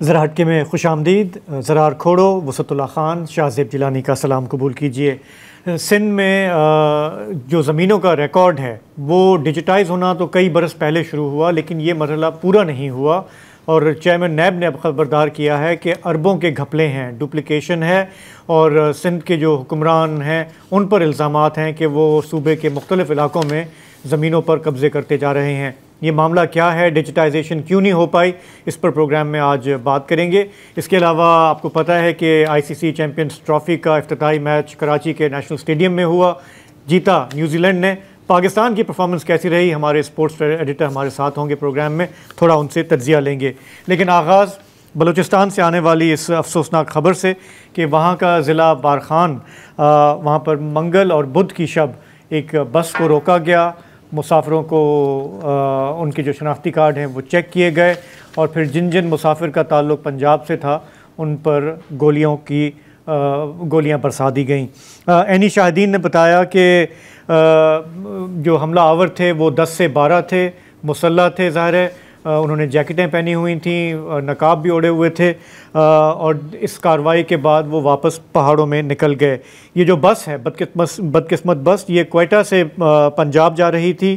ज़रा हटके में खुशामदीद। ज़रार खोड़ो, वसतुल्लाह ख़ान, शाहज़ेब जिलानी का सलाम कबूल कीजिए। सिंध में जो ज़मीनों का रिकॉर्ड है वो डिजिटाइज़ होना तो कई बरस पहले शुरू हुआ, लेकिन ये मरहला पूरा नहीं हुआ और चेयरमैन नैब ने अब खबरदार किया है कि अरबों के घपले हैं, डुप्लिकेशन है और सिंध के जो हुक्मरान हैं उन पर इल्ज़ामात हैं कि वो सूबे के मुख्तलिफ़ इलाकों में ज़मीनों पर कब्ज़े करते जा रहे हैं। ये मामला क्या है, डिजिटाइजेशन क्यों नहीं हो पाई, इस पर प्रोग्राम में आज बात करेंगे। इसके अलावा आपको पता है कि आईसीसी चैम्पियंस ट्रॉफ़ी का इफ्तिताही मैच कराची के नेशनल स्टेडियम में हुआ, जीता न्यूजीलैंड ने। पाकिस्तान की परफॉर्मेंस कैसी रही, हमारे स्पोर्ट्स एडिटर हमारे साथ होंगे प्रोग्राम में, थोड़ा उनसे तज्ज़िया लेंगे। लेकिन आगाज़ बलूचिस्तान से आने वाली इस अफसोसनाक ख़बर से कि वहाँ का ज़िला बारखान, वहाँ पर मंगल और बुध की शब एक बस को रोका गया, मुसाफिरों को उनके जो शनाख्ती कार्ड हैं वो चेक किए गए और फिर जिन जिन मुसाफिर का ताल्लुक़ पंजाब से था उन पर गोलियां बरसा दी गईं। एनी शाहिदीन ने बताया कि जो हमला आवर थे वो 10 से 12 थे, मुसल्लह थे, ज़ाहिर है उन्होंने जैकेटें पहनी हुई थी, नकाब भी ओढ़े हुए थे और इस कार्रवाई के बाद वो वापस पहाड़ों में निकल गए। ये जो बस है, बदकिस्मत बस, ये क्वेटा से पंजाब जा रही थी।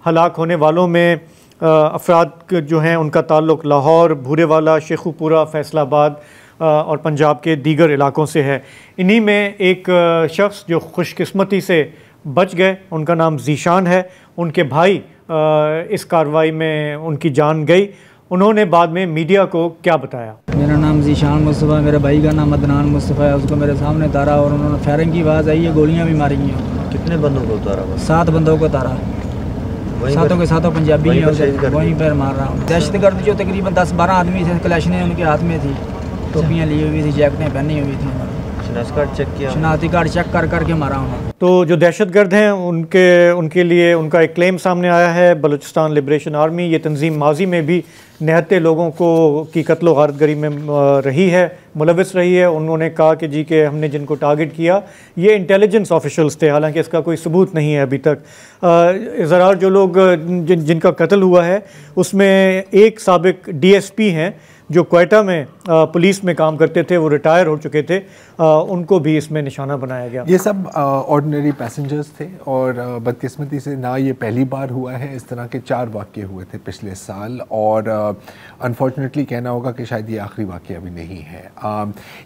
हलाक होने वालों में अफराद जो हैं उनका ताल्लुक़ लाहौर, भूरेवाला, शेखुपुरा, फैसलाबाद और पंजाब के दीगर इलाकों से है। इन्हीं में एक शख्स जो खुशकिस्मती से बच गए, उनका नाम ज़ीशान है। उनके भाई इस कार्रवाई में उनकी जान गई। उन्होंने बाद में मीडिया को क्या बताया? मेरा नाम ज़ीशान मुस्तफ़ा, मेरे भाई का नाम अदनान मुस्तफ़ा है। उसको मेरे सामने उतारा और उन्होंने फायरिंग की आवाज़ आई है, गोलियां भी मारी हैं। कितने बंदों को उतारा? 7 बंदों को उतारा, सातों के सातों पंजाबी हैं, वहीं पर मार रहा हूँ। दहशतगर्द जो तकरीबन 10-12 आदमी थे, कलैशनें उनके हाथ में थी, टोपियाँ ली हुई थी, जैकेटें पहनी हुई थी। शनाख्ती कार्ड चेक कर करके मारा उन्होंने। तो जो दहशतगर्द हैं उनके लिए उनका एक क्लेम सामने आया है। बलूचिस्तान लिबरेशन आर्मी, ये तंजीम माजी में भी निहत्ते लोगों की कत्ल गारतगरी में रही है, मुलविस रही है। उन्होंने कहा कि जी के हमने जिनको टारगेट किया ये इंटेलिजेंस ऑफिशल्स थे, हालांकि इसका कोई सबूत नहीं है अभी तक। ज़रा जो लोग जिनका कत्ल हुआ है उसमें एक साबिक DSP हैं जो क्वेटा में पुलिस में काम करते थे, वो रिटायर हो चुके थे, उनको भी इसमें निशाना बनाया गया। ये सब ऑर्डिनरी पैसेंजर्स थे और बदकिस्मती से ना ये पहली बार हुआ है, इस तरह के 4 वाक़े हुए थे पिछले साल और अनफॉर्चुनेटली कहना होगा कि शायद ये आखिरी वाक़े अभी नहीं है।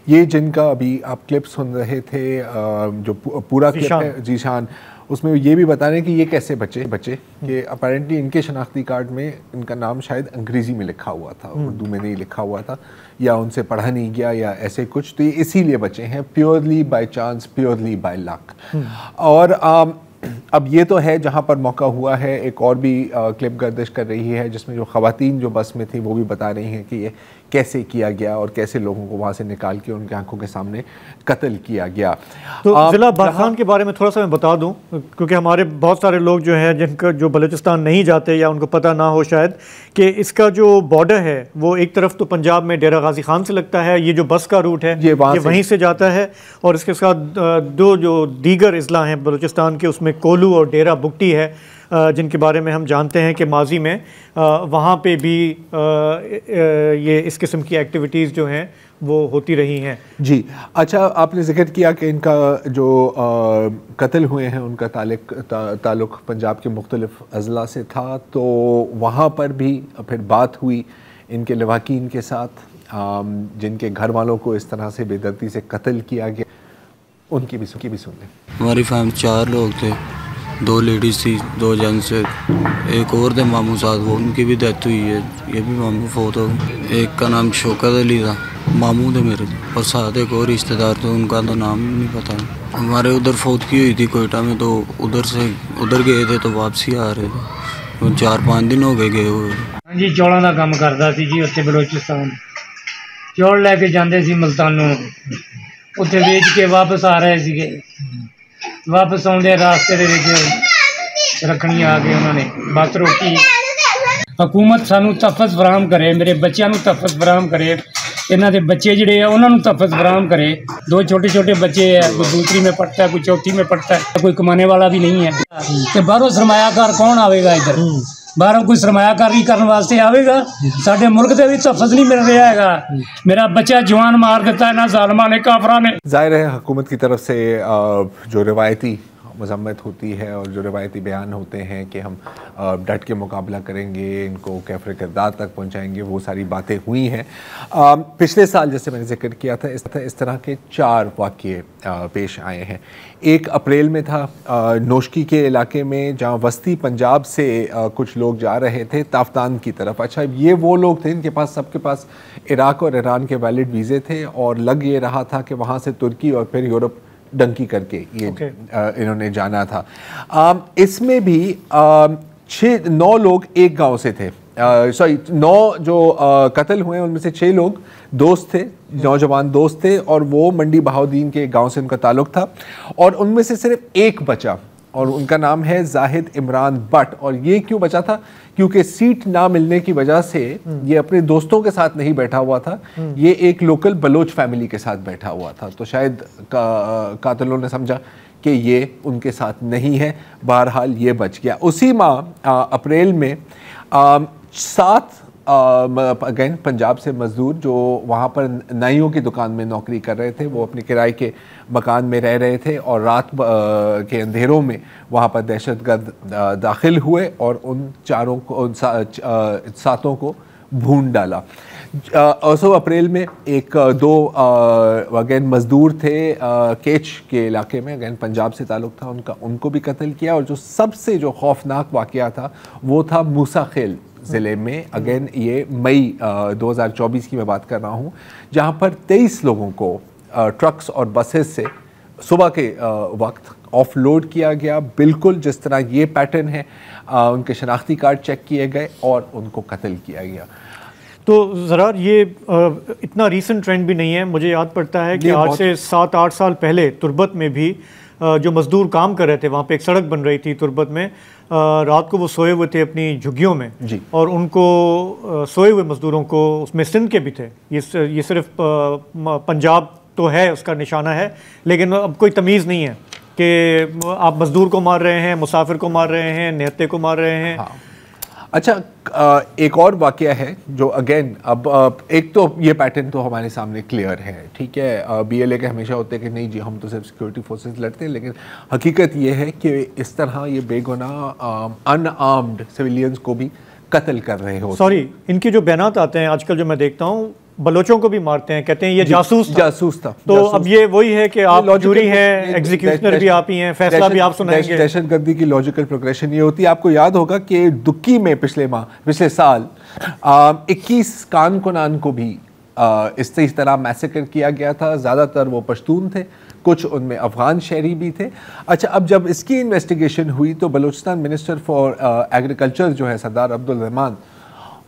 ये जिनका अभी आप क्लिप सुन रहे थे, जो पूरा क्लिप है ज़ीशान, उसमें ये भी बता रहे हैं कि ये कैसे बचे कि अपेरेंटली इनके शनाख्ती कार्ड में इनका नाम शायद अंग्रेज़ी में लिखा हुआ था, उर्दू में नहीं लिखा हुआ था, या उनसे पढ़ा नहीं गया या ऐसे कुछ, तो ये इसीलिए बचे हैं, purely by chance, purely by luck. और अब ये तो है जहाँ पर मौका हुआ है। एक और भी क्लिप गर्दिश कर रही है जिसमें जो ख़वातीन जो बस में थी वो भी बता रही हैं कि ये कैसे किया गया और कैसे लोगों को वहाँ से निकाल के उनकी आंखों के सामने कत्ल किया गया। तो ज़िला बारखान के बारे में थोड़ा सा मैं बता दूं, क्योंकि हमारे बहुत सारे लोग जो हैं जिनका जो बलूचिस्तान नहीं जाते या उनको पता ना हो शायद, कि इसका जो बॉर्डर है वो एक तरफ तो पंजाब में डेरा गाजी खान से लगता है, ये जो बस का रूट है ये वहीं से जाता है, और इसके साथ 2 जो दीगर अजला हैं बलूचिस्तान के, उसमें कोलू और डेरा बुगटी है, जिनके बारे में हम जानते हैं कि माजी में वहाँ पे भी ये इस किस्म की एक्टिविटीज़ जो हैं वो होती रही हैं। जी अच्छा, आपने जिक्र किया कि इनका जो कत्ल हुए हैं उनका ताल्लुक़ पंजाब के मुख्तलिफ अजला से था, तो वहाँ पर भी फिर बात हुई इनके लवाकीन के साथ, जिनके घर वालों को इस तरह से बेदर्दी से कत्ल किया गया, उनकी भी सुन लें। हमारी फैमिली 4 लोग थे, 2 लेडीज़ थी, 2 जेंट्स, एक और थे मामू साथ, वो उनकी भी डेथ हुई है, ये भी मामू फोत हो। एक का नाम शौकत अली था, मामू थे मेरे, और साथ एक और रिश्तेदार थे, उनका तो नाम नहीं पता। हमारे उधर फौत की हुई थी कोयटा में, तो उधर गए थे, तो वापसी आ रहे थे, 4-5 दिन हो गए हुए। हाँ जी, चौलों का काम करता सी जी उत्थे बलोचिस्तान, चौल लैके जाते सी मुल्तानों, उत्थे बेच के वापस आ रहे थे। वापस आउंदे रास्ते दे विच रखनी आ गए उन्होंने, बस रोकी। हुकूमत सानू तहफ़्फ़ुज़ फराहम करे, मेरे बच्चों को तहफ़्फ़ुज़ फराहम करे, इन्हों के बच्चे जिहड़े आ उन्होंने तहफ़्फ़ुज़ फराहम करे। 2 छोटे बच्चे है, कोई दूसरी में पढ़ता है, कोई चौथी में पढ़ता है, कोई कमाने वाला भी नहीं है, तो बाहरों सरमायाकार कौन आवेगा इधर? ਬਾਹਰੋਂ ਕੋਈ ਸਰਮਾਇਆਕਾਰੀ ਕਰਨ ਵਾਸਤੇ ਆਵੇਗਾ। ਸਾਡੇ ਮੁਲਕ ਦੇ ਵਿੱਚ ਤਹਫੁਜ਼ ਨਹੀਂ ਮਿਲ ਰਿਹਾ ਹੈਗਾ। मेरा बच्चा जवान मार देता है ना जालिमा ने, काफरा ने। ज़ाहिर है हुकूमत की तरफ से जो रिवायती मजम्मत होती है और जो रिवायती बयान होते हैं कि हम डट के मुकाबला करेंगे, इनको कैफर किरदार तक पहुंचाएंगे, वो सारी बातें हुई हैं। पिछले साल जैसे मैंने जिक्र किया था, इस तरह के 4 वाक़ये पेश आए हैं। 1 अप्रैल में था नोशकी के इलाके में, जहाँ वस्ती पंजाब से कुछ लोग जा रहे थे ताफ्तान की तरफ। अच्छा, ये वो लोग थे इनके पास, सबके पास इराक़ और ईरान के वैलिड वीज़े थे और लग ये रहा था कि वहाँ से तुर्की और फिर यूरोप डंकी करके ये इन्होंने जाना था। इसमें भी 9 लोग एक गांव से थे। 9 जो कत्ल हुए उनमें से 6 लोग दोस्त थे, नौजवान दोस्त थे, और वो मंडी बहाउद्दीन के गांव से उनका ताल्लुक था। और उनमें से सिर्फ एक बचा और उनका नाम है जाहिद इमरान बट। और ये क्यों बचा था? क्योंकि सीट ना मिलने की वजह से ये अपने दोस्तों के साथ नहीं बैठा हुआ था, ये एक लोकल बलोच फैमिली के साथ बैठा हुआ था। तो शायद कातिलों ने समझा कि ये उनके साथ नहीं है, बहरहाल ये बच गया। उसी माह अप्रैल में 7 अगेन पंजाब से मज़दूर जो वहाँ पर नाइयों की दुकान में नौकरी कर रहे थे, वो अपने किराए के मकान में रह रहे थे और रात के अंधेरों में वहाँ पर दहशतगर्द दाखिल हुए और उन 7 को भून डाला। 8 अप्रैल में 2 अगेन मज़दूर थे केच के इलाके में, अगेन पंजाब से ताल्लुक़ था उनको भी कत्ल किया। और जो सबसे जो खौफनाक वाक़या था वो था मूसा खेल ज़िले में। अगेन ये मई 2024 की मैं बात कर रहा हूँ, जहाँ पर 23 लोगों को ट्रक्स और बसेस से सुबह के वक्त ऑफलोड किया गया, बिल्कुल जिस तरह ये पैटर्न है। उनके शनाख्ती कार्ड चेक किए गए और उनको कत्ल किया गया। तो ज़रा ये इतना रीसेंट ट्रेंड भी नहीं है। मुझे याद पड़ता है कि आज से 7-8 साल पहले तुर्बत में भी जो मज़दूर काम कर रहे थे, वहाँ पे एक सड़क बन रही थी तुर्बत में, रात को वो सोए हुए थे अपनी झुग्गियों में जी। और उनको सोए हुए मज़दूरों को, उसमें सिंध के भी थे, ये सिर्फ पंजाब तो है उसका निशाना है, लेकिन अब कोई तमीज़ नहीं है कि आप मज़दूर को मार रहे हैं, मुसाफिर को मार रहे हैं, निहत्ते को मार रहे हैं। हाँ। अच्छा, एक और वाक़या है जो अगेन अब एक तो ये पैटर्न तो हमारे सामने क्लियर है, ठीक है। BLA के हमेशा होते हैं कि नहीं जी हम तो सिर्फ सिक्योरिटी फोर्सेस लड़ते हैं, लेकिन हकीकत ये है कि इस तरह ये बेगुनाह अनआर्म्ड सिविलियंस को भी कत्ल कर रहे हो। सॉरी, इनके जो बयानात आते हैं आजकल जो मैं देखता हूँ, बलोचों को भी मारते हैं, कहते हैं ये जासूस था। तो अब ये वही है कि आप जूरी हैं, एग्जीक्यूशनर भी आप ही हैं, फैसला भी आप सुनाएंगे। दहशतगर्दी की लॉजिकल प्रोग्रेशन ये होती है। आपको याद होगा कि दुक्की में पिछले साल 21 कान कुनान को भी इस तरह मैसेकर किया गया था। ज़्यादातर वो पश्तून थे, कुछ उनमें अफ़गान शहरी भी थे। अच्छा, अब जब इसकी इन्वेस्टिगेशन हुई तो बलूचिस्तान मिनिस्टर फॉर एग्रीकल्चर जो है सरदार अब्दुल रहमान,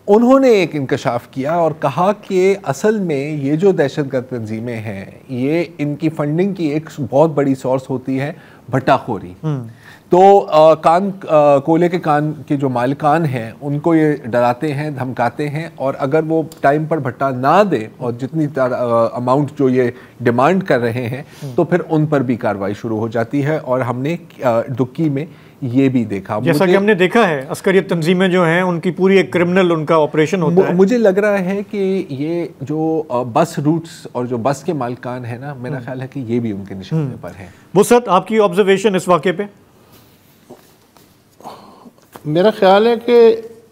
उन्होंने एक इंकशाफ किया और कहा कि असल में ये जो दहशतगर्द तंजीमें हैं, ये इनकी फंडिंग की एक बहुत बड़ी सोर्स होती है भट्टाखोरी। तो कोयले के कान के जो मालिकान हैं उनको ये डराते हैं, धमकाते हैं, और अगर वो टाइम पर भट्टा ना दे और जितनी अमाउंट जो ये डिमांड कर रहे हैं तो फिर उन पर भी कार्रवाई शुरू हो जाती है। और हमने दुक्की में ये भी देखा, जैसा कि हमने देखा है अस्करियत तंजीमें जो हैं उनकी पूरी एक क्रिमिनल उनका ऑपरेशन होता है। मुझे लग रहा है कि ये जो बस रूट्स और जो बस के मालिकान है ना, मेरा ख्याल है कि ये भी उनके निशाने पर है। वुसअत, आपकी ऑब्जर्वेशन इस वाक़े पे? मेरा ख्याल है कि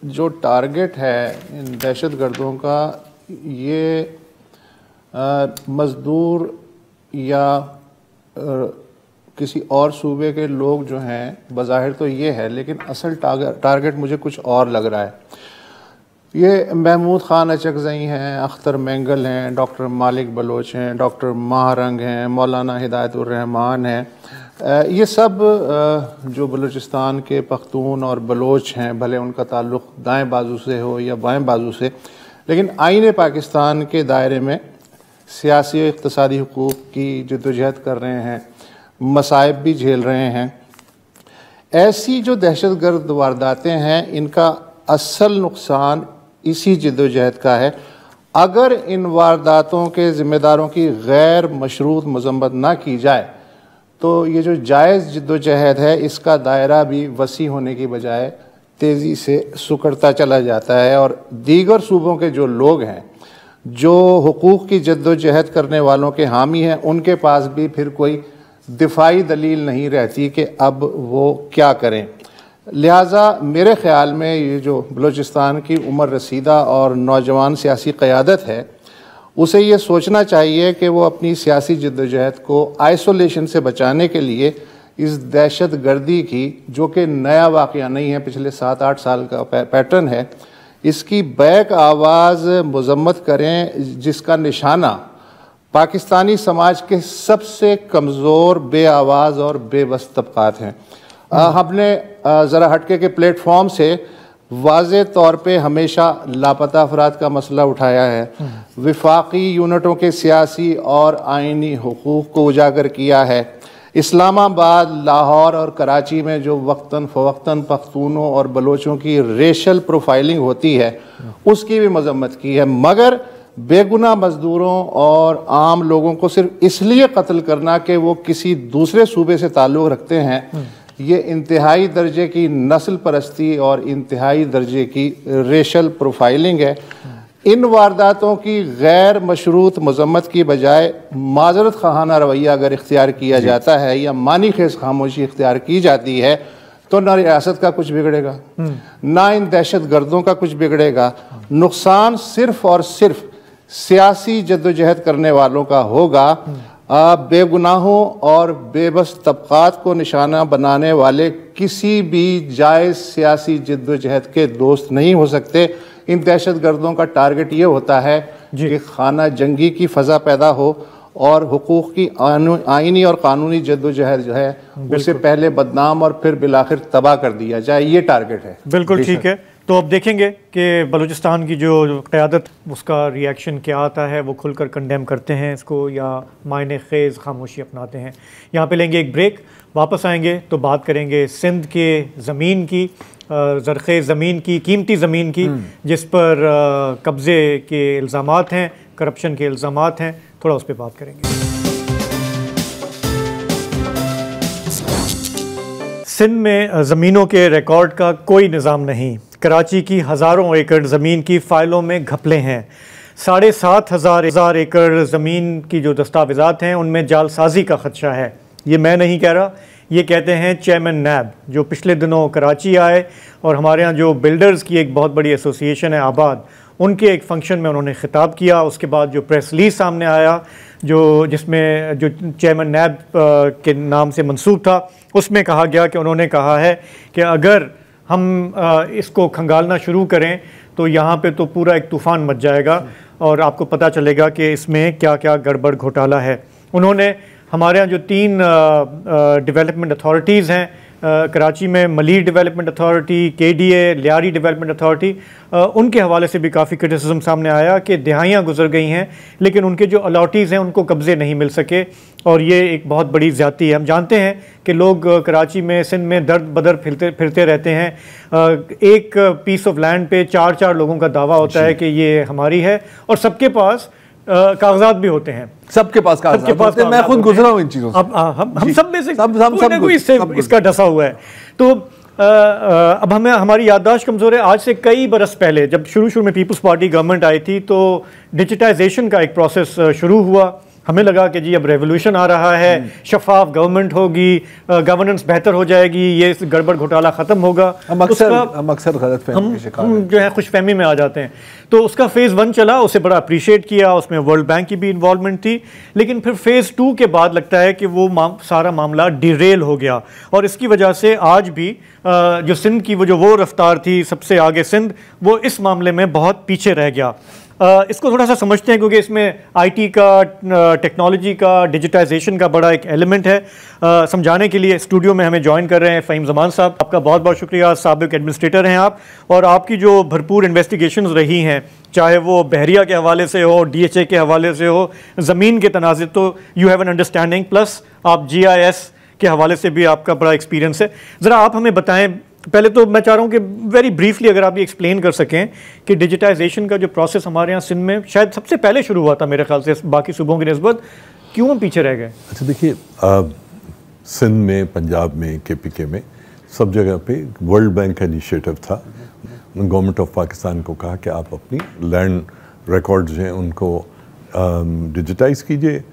जो टारगेट है इन दहशतगर्दों का, ये मज़दूर या किसी और सूबे के लोग जो हैं, बज़ाहिर तो ये है, लेकिन असल टारगेट मुझे कुछ और लग रहा है। ये महमूद ख़ान अचकज़ई हैं, अख्तर मेंगल हैं, डॉक्टर मालिक बलोच हैं, डॉक्टर महारंग हैं, मौलाना हिदायतुर रहमान हैं। ये सब जो बलूचिस्तान के पख्तून और बलोच हैं, भले उनका ताल्लुक़ दाएं बाजू से हो या बाएं बाजू से, लेकिन आईन पाकिस्तान के दायरे में सियासी और इक़्तिसादी हुकूक़ की जद्दोजहद कर रहे हैं, मसाइब भी झेल रहे हैं। ऐसी जो दहशतगर्द वारदातें हैं, इनका असल नुकसान इसी जद्दोजहद का है। अगर इन वारदातों के ज़िम्मेदारों की गैर मशरूत मज़म्मत ना की जाए तो ये जो जायज़ जद्दोजहद है, इसका दायरा भी वसी होने की बजाय तेज़ी से सुकड़ता चला जाता है और दीगर सूबों के जो लोग हैं जो हुकूक़ की जद्दोजहद करने वालों के हामी हैं, उनके पास भी फिर कोई दिफाई दलील नहीं रहती कि अब वो क्या करें। लिहाजा मेरे ख़्याल में ये जो बलूचिस्तान की उम्र रसीदा और नौजवान सियासी क़यादत है, उसे ये सोचना चाहिए कि वो अपनी सियासी जद्दोजहद को आइसोलेशन से बचाने के लिए इस दहशत गर्दी की, जो कि नया वाक़या नहीं है, पिछले 7-8 साल का पैटर्न है, इसकी बैक आवाज़ मज़म्मत करें, जिसका निशाना पाकिस्तानी समाज के सबसे कमज़ोर, बे आवाज़ और बेबस तबक़ात हैं। हमने ज़रा हटके के प्लेटफॉर्म से वाज़े तौर पे हमेशा लापता अफराद का मसला उठाया है, विफाकी यूनिटों के सियासी और आइनी हुकूक़ को उजागर किया है, इस्लामाबाद, लाहौर और कराची में जो वक्तन फ़वक्तन पख्तूनों और बलोचों की रेशल प्रोफाइलिंग होती है उसकी भी मजम्मत की है, मगर बेगुनाह मज़दूरों और आम लोगों को सिर्फ इसलिए कत्ल करना कि वो किसी दूसरे सूबे से ताल्लुक़ रखते हैं, ये इंतहाई दर्जे की नस्ल परस्ती और इंतहाई दर्जे की रेशल प्रोफाइलिंग है। इन वारदातों की गैर मशरूत मजम्मत की बजाय माजरत खाना रवैया अगर इख्तियार किया जाता है या मानी खेज खामोशी इख्तियार की जाती है तो ना रियासत का कुछ बिगड़ेगा, ना इन दहशत गर्दों का कुछ बिगड़ेगा। नुकसान सिर्फ और सिर्फ सियासी जद्दोजहद करने वालों का होगा। बेगुनाहों और बेबस तबक़ात को निशाना बनाने वाले किसी भी जायज़ सियासी जद्दोजहद के दोस्त नहीं हो सकते। इन दहशत गर्दों का टारगेट ये होता है कि खाना जंगी की फ़ज़ा पैदा हो और हुकूक़ की आइनी और कानूनी जद्दोजहद जो है उससे पहले बदनाम और फिर बिलाखिर तबाह कर दिया जाए, ये टारगेट है। बिल्कुल ठीक है। तो अब देखेंगे कि बलूचिस्तान की जो क़यादत, उसका रिएक्शन क्या आता है, वो खुलकर कंडेम करते हैं इसको या मायने ख़ेज़ खामोशी अपनाते हैं। यहाँ पे लेंगे एक ब्रेक, वापस आएंगे तो बात करेंगे सिंध के ज़मीन की, ज़रख़े ज़मीन की, कीमती ज़मीन की, जिस पर कब्ज़े के इल्ज़ामात हैं, करप्शन के इल्ज़ामात हैं, थोड़ा उस पर बात करेंगे। सिंध में ज़मीनों के रिकॉर्ड का कोई निज़ाम नहीं। कराची की हज़ारों एकड़ ज़मीन की फ़ाइलों में घपले हैं। 7,500 एकड़ ज़मीन की जो दस्तावेज़ात हैं उनमें जालसाजी का ख़दशा है। ये मैं नहीं कह रहा, ये कहते हैं चेयरमैन नैब, जो पिछले दिनों कराची आए और हमारे यहाँ जो बिल्डर्स की एक बहुत बड़ी एसोसिएशन है आबाद, उनके एक फ़ंक्शन में उन्होंने ख़िताब किया। उसके बाद जो प्रेस रिलीज़ सामने आया जिसमें जो चेयरमैन नैब के नाम से मंसूब था, उसमें कहा गया कि उन्होंने कहा है कि अगर हम इसको खंगालना शुरू करें तो यहाँ पे तो पूरा एक तूफ़ान मच जाएगा और आपको पता चलेगा कि इसमें क्या क्या गड़बड़ घोटाला है। उन्होंने हमारे यहाँ जो 3 डेवलपमेंट अथॉरिटीज़ हैं कराची में, Malir development authority, KDA, Lyari development authority, उनके हवाले से भी काफ़ी क्रिटिसिज्म सामने आया कि दिहाइयाँ गुजर गई हैं लेकिन उनके जो अलॉटीज़ हैं उनको कब्ज़े नहीं मिल सके और ये एक बहुत बड़ी ज़्यादती है। हम जानते हैं कि लोग कराची में, सिंध में दर्द बदर फिरते रहते हैं। एक पीस ऑफ लैंड पे 4 लोगों का दावा होता है कि ये हमारी है और सबके पास कागजात भी होते हैं, सबके पास कागजात। मैं खुद गुजरा हूँ इन चीज़ों से। हम सब में से सब इससे इसका डसा हुआ है। तो अब हमारी याददाश्त कमज़ोर है। आज से कई बरस पहले जब शुरू में पीपल्स पार्टी गवर्नमेंट आई थी तो डिजिटाइजेशन का एक प्रोसेस शुरू हुआ। हमें लगा कि जी अब रेवोल्यूशन आ रहा है, शफाफ गवर्नमेंट होगी, गवर्नेंस बेहतर हो जाएगी, ये गड़बड़ घोटाला ख़त्म होगा। हम अक्सर गलतफहमी के शिकार हम जो है खुशफहमी में आ जाते हैं। तो उसका फ़ेज़ 1 चला, उसे बड़ा अप्रिशिएट किया, उसमें वर्ल्ड बैंक की भी इन्वॉल्वमेंट थी। लेकिन फिर फ़ेज़ 2 के बाद लगता है कि वो सारा मामला डिरेल हो गया और इसकी वजह से आज भी जो सिंध की वो रफ्तार थी सबसे आगे सिंध, वो इस मामले में बहुत पीछे रह गया। इसको थोड़ा सा समझते हैं क्योंकि इसमें IT का, टेक्नोलॉजी का, डिजिटाइजेशन का बड़ा एक एलिमेंट है। समझाने के लिए स्टूडियो में हमें ज्वाइन कर रहे हैं फ़हीम ज़मान साहब। आपका बहुत बहुत शुक्रिया। साबिक़ एडमिनिस्ट्रेटर हैं आप और आपकी जो भरपूर इन्वेस्टिगेशंस रही हैं, चाहे वो बहरिया के हवाले से हो, DHA के हवाले से हो, ज़मीन के तनाज़े, तो you have an understanding, plus आप GIS के हवाले से भी आपका बड़ा एक्सपीरियंस है। ज़रा आप हमें बताएं, पहले तो मैं चाह रहा हूँ कि वेरी ब्रीफली अगर आप ये एक्सप्लेन कर सकें कि डिजिटाइजेशन का जो प्रोसेस हमारे यहाँ सिंध में शायद सबसे पहले शुरू हुआ था मेरे ख्याल से बाकी सूबों की निस्बत, क्यों हम पीछे रह गए? अच्छा देखिए, सिंध में, पंजाब में, KPK में सब जगह पे वर्ल्ड बैंक का इनिशिएटिव था। गवर्नमेंट ऑफ पाकिस्तान को कहा कि आप अपनी लैंड रिकॉर्ड्स हैं उनको डिजिटाइज कीजिए,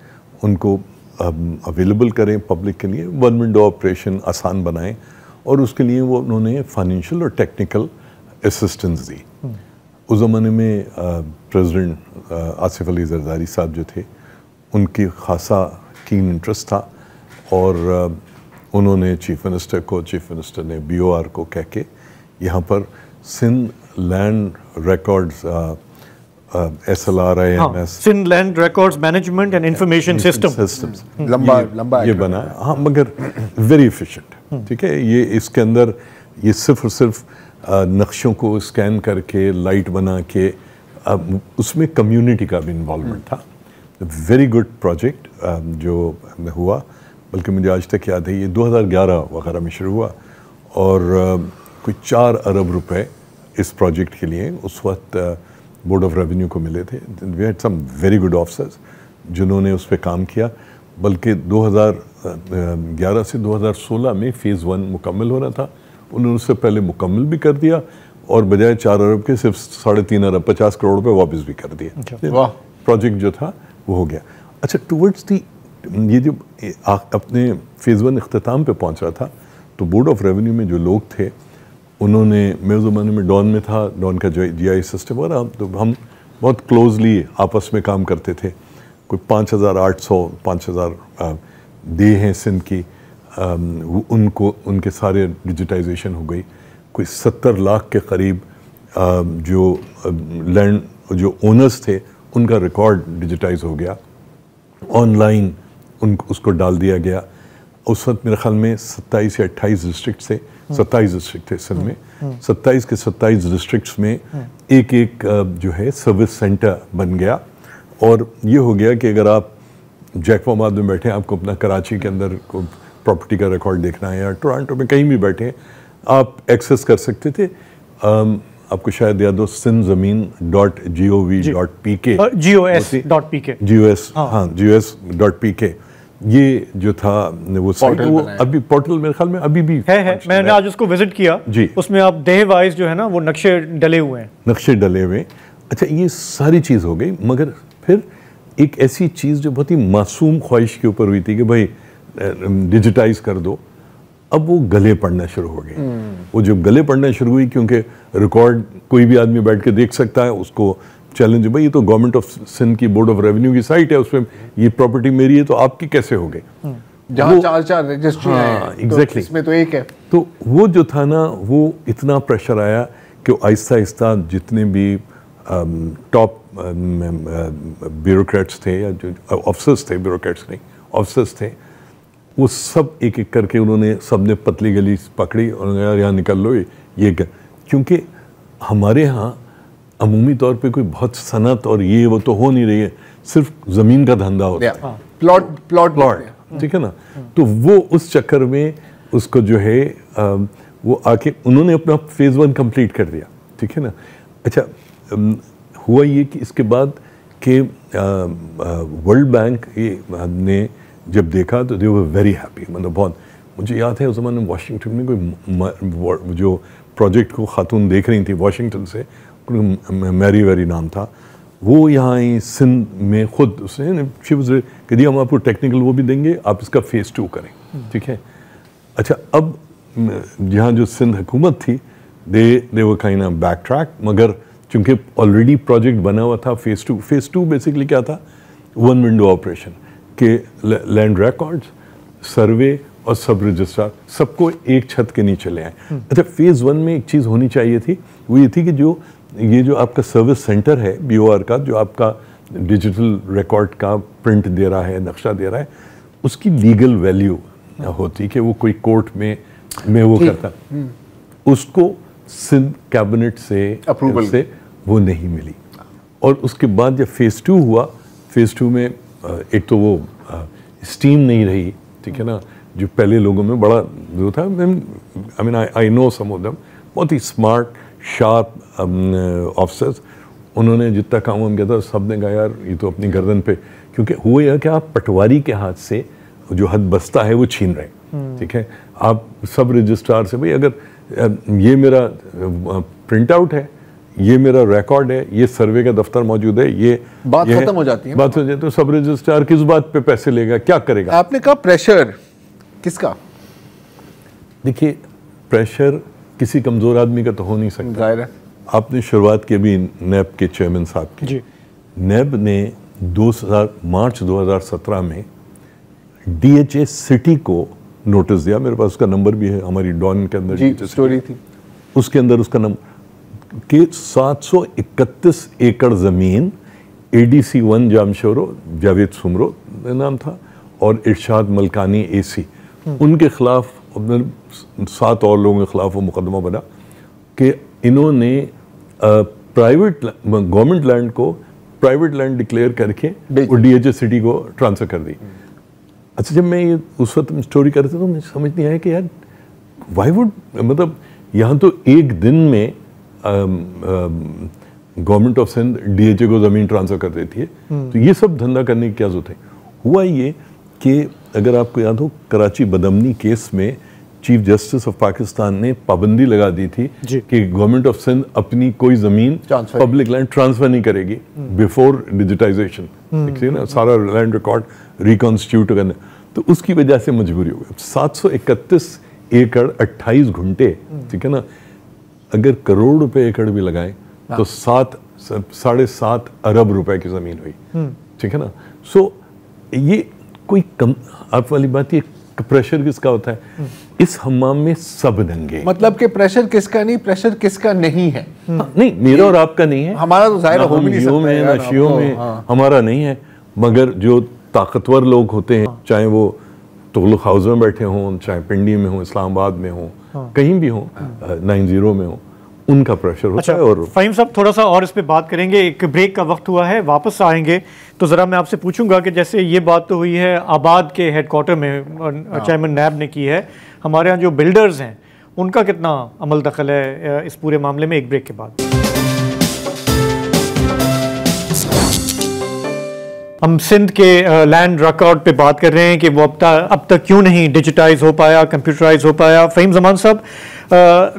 उनको अवेलेबल करें पब्लिक के लिए, वन विंडो ऑपरेशन आसान बनाएं, और उसके लिए वो उन्होंने फाइनेंशियल और टेक्निकल असिस्टेंस दी। उस ज़माने में प्रेसिडेंट आसिफ अली जरदारी साहब जो थे, उनकी खासा कीन इंटरेस्ट था, और उन्होंने चीफ मिनिस्टर ने BOR को कह के यहाँ पर Sindh land records SLRIMS, Sindh land records management and information systems लंबा ये बना है। हाँ, मगर वेरी एफिशिएंट, ठीक है। ये इसके अंदर ये सिर्फ और सिर्फ नक्शों को स्कैन करके लाइट बना के, उसमें कम्युनिटी का भी इन्वॉल्वमेंट था। वेरी गुड प्रोजेक्ट जो हुआ, बल्कि मुझे आज तक याद है ये 2011 वगैरह में शुरू हुआ, और कोई 4 अरब रुपए इस प्रोजेक्ट के लिए उस वक्त बोर्ड ऑफ रेवेन्यू को मिले थे। We had some very good officers जिन्होंने उस पर काम किया। बल्कि 2011 से 2016 में फ़ेज़ 1 मुकम्मल होना था, उन्होंने उससे पहले मुकम्मल भी कर दिया, और बजाय 4 अरब के सिर्फ 3.5 अरब 50 करोड़ रुपए वापस भी कर दिए। वाह, प्रोजेक्ट जो था वो हो गया। अच्छा, टुवर्ड्स दी ये जो अपने फ़ेज़ 1 अख्ताम पे पहुंच रहा था, तो बोर्ड ऑफ रेवेन्यू में जो लोग थे, उन्होंने, मैं उस ज़माने में डॉन में था, डॉन का जो GI सिस्टम हो रहा, तो हम बहुत क्लोजली आपस में काम करते थे। कोई 5,800 दे हैं सिंध की, उनको उनके सारे डिजिटाइजेशन हो गई। कोई 70 लाख के करीब जो लैंड जो ओनर्स थे उनका रिकॉर्ड डिजिटाइज हो गया, ऑनलाइन उसको डाल दिया गया। उस वक्त मेरे ख्याल में 27 या 28 डिस्ट्रिक्ट से 27 डिस्ट्रिक्ट थे सिंध में, 27 के 27 डिस्ट्रिक्ट्स में एक जो है सर्विस सेंटर बन गया। और ये हो गया कि अगर आप जैकवाबाद में बैठे हैं, आपको अपना कराची के अंदर प्रॉपर्टी का रिकॉर्ड देखना है, या टोरंटो में कहीं भी बैठे हैं, आप एक्सेस कर सकते थे। आपको शायद याद हो, sinzamin.gov.pk GOS.pk ये जो था वो साइट, वो अभी पोर्टल मेरे ख्याल में अभी भी है। मैंने आज उसको विजिट किया जी। उसमें आप देह वाइज जो है ना वो नक्शे डले हुए हैं, नक्शे डले हुए। अच्छा, ये सारी चीज़ हो गई, मगर फिर एक ऐसी चीज़ जो बहुत ही मासूम ख्वाहिश के ऊपर हुई थी कि भाई डिजिटाइज कर दो, अब वो गले पड़ना शुरू हो गई। वो जब गले पड़ना शुरू हुई, क्योंकि रिकॉर्ड कोई भी आदमी बैठ के देख सकता है, उसको चैलेंज, भाई ये तो गवर्नमेंट ऑफ सिंध की बोर्ड ऑफ रेवेन्यू की साइट है, उसमें ये प्रॉपर्टी मेरी है, तो आपकी कैसे हो गई? जहाँ 4 रजिस्ट्री है, एग्जैक्टली, इसमें तो एक है। तो वो जो था ना, वो इतना प्रेशर आया कि आहिस्ता आहिस्ता जितने भी टॉप ब्यूरोक्रेट्स थे, या जो ऑफिसर्स थे, ब्यूरोक्रेट्स नहीं ऑफिसर्स थे, वो सब एक एक करके उन्होंने, सब ने पतली गली पकड़ी और यार यहाँ निकल लो, ये क्या, क्योंकि हमारे यहाँ अमूमी तौर पे कोई बहुत सनत और ये वो तो हो नहीं रही है, सिर्फ ज़मीन का धंधा होता है, प्लॉट, ठीक है ना। तो वो उस चक्कर में उसको जो है वो आके उन्होंने अपना फ़ेज़ 1 कंप्लीट कर दिया, ठीक है ना। अच्छा, हुआ ये कि इसके बाद कि वर्ल्ड बैंक ने जब देखा तो दे वर वेरी हैप्पी, मतलब बहुत, मुझे याद है उस ज़माने में वाशिंगटन में कोई जो प्रोजेक्ट को खातून देख रही थी वाशिंगटन से, मैरी वेरी नाम था, वो यहाँ आई सिंध में खुद उसने कि दी हम आपको टेक्निकल वो भी देंगे, आप इसका फ़ेज़ 2 करें, ठीक है। अच्छा, अब जहाँ जो सिंध हुकूमत थी, they were kind of back track, मगर चूँकि ऑलरेडी प्रोजेक्ट बना हुआ था फ़ेज़ 2 बेसिकली क्या था, वन विंडो ऑपरेशन के लैंड रिकॉर्ड्स, सर्वे और सब रजिस्ट्रार सबको एक छत के नीचे ले आए। अच्छा, फ़ेज़ 1 में एक चीज़ होनी चाहिए थी, वो ये थी कि ये जो आपका सर्विस सेंटर है BOR का, जो आपका डिजिटल रिकॉर्ड का प्रिंट दे रहा है, नक्शा दे रहा है, उसकी लीगल वैल्यू होती कि वो कोई कोर्ट में वो करता, उसको सिंध कैबिनेट से अप्रूवल से वो नहीं मिली। और उसके बाद जब फ़ेज़ 2 हुआ, फ़ेज़ 2 में एक तो वो स्टीम नहीं रही, ठीक है ना, जो पहले लोगों में बड़ा जो था, I know some of them, बहुत ही स्मार्ट शार्प ऑफिसर्स, उन्होंने जितना काम हम किया था सब ने कहा यार ये तो अपनी गर्दन पे, क्योंकि हुआ यह कि आप पटवारी के हाथ से जो हद बस्ता है वो छीन रहे हैं। ठीक है, आप सब रजिस्ट्रार से भाई अगर ये मेरा प्रिंट आउट है, ये मेरा रिकॉर्ड है, ये सर्वे का दफ्तर मौजूद है, ये बात खत्म हो जाती है। बात हो जाती है। तो सब रजिस्ट्रार किस बात पे पैसे लेगा, क्या करेगा? आपने कहा प्रेशर किसका? देखिए, प्रेशर किसी कमजोर आदमी का तो हो नहीं सकता। जाहिर है। आपने शुरुआत की अभी नैब के चेयरमैन साहब की जी। नैब ने मार्च 2017 में DHA सिटी को नोटिस दिया, मेरे पास उसका नंबर भी है, हमारी डॉन के अंदर जी स्टोरी थी, उसके अंदर उसका नंबर कि 731 एकड़ ज़मीन ADC 1 जामशोरो जावेद सुमरो नाम था और इरशाद मलकानी AC, उनके खिलाफ 7 और लोगों के खिलाफ वो मुकदमा बना कि इन्होंने प्राइवेट गवर्नमेंट लैंड को प्राइवेट लैंड डिक्लेयर करके वो DHA सिटी को ट्रांसफ़र कर दी। अच्छा, जब मैं ये उस वक्त स्टोरी कर रहा था तो मुझे समझ नहीं आया कि यार वाई वुड, मतलब यहाँ तो एक दिन में गवर्नमेंट ऑफ सिंध DHA को ज़मीन ट्रांसफ़र कर देती है, तो ये सब धंधा करने की क्या जरूरत है? हुआ ये कि अगर आपको याद हो, कराची बदमनी केस में चीफ जस्टिस ऑफ पाकिस्तान ने पाबंदी लगा दी थी कि गवर्नमेंट ऑफ सिंध अपनी कोई ज़मीन पब्लिक लैंड ट्रांसफ़र नहीं करेगी बिफोर डिजिटाइजेशन, ठीक है ना, सारा लैंड रिकॉर्ड रिकॉन्स्टिट्यूट करना। तो उसकी वजह से मजबूरी हो गई। 731 एकड़ 28 घंटे, ठीक है ना, अगर करोड़ रुपए एकड़ भी लगाए तो 7.5 अरब रुपए की ज़मीन हुई, ठीक है ना। सो ये कोई कम आप वाली बात, ये प्रेशर किसका होता है? इस हम्माम में सब दंगे, मतलब कि प्रेशर किसका नहीं, प्रेशर किसका नहीं है। नहीं, मेरा और आपका नहीं है, हमारा तो जाहिर हो भी नहीं सकता है, ना शियों में हमारा नहीं है, मगर जो ताकतवर लोग होते हैं, चाहे वो तुगलक हाउस में बैठे हों, चाहे पिंडी में हो, इस्लामाबाद में हो, कहीं भी हो, 90 में हो, उनका प्रेशर होता है। और फ़हीम साहब, थोड़ा सा और इस पे बात करेंगे, एक ब्रेक का वक्त हुआ है, वापस आएंगे तो ज़रा मैं आपसे पूछूंगा कि जैसे ये बात तो हुई है आबाद के हेडक्वार्टर में चेयरमैन नैब ने की है, हमारे यहाँ जो बिल्डर्स हैं उनका कितना अमल दखल है इस पूरे मामले में? एक ब्रेक के बाद हम सिंध के लैंड रिकॉर्ड पे बात कर रहे हैं कि वो अब तक क्यों नहीं डिजिटाइज हो पाया, कंप्यूटराइज हो पाया। फ़हीम ज़मान साहब,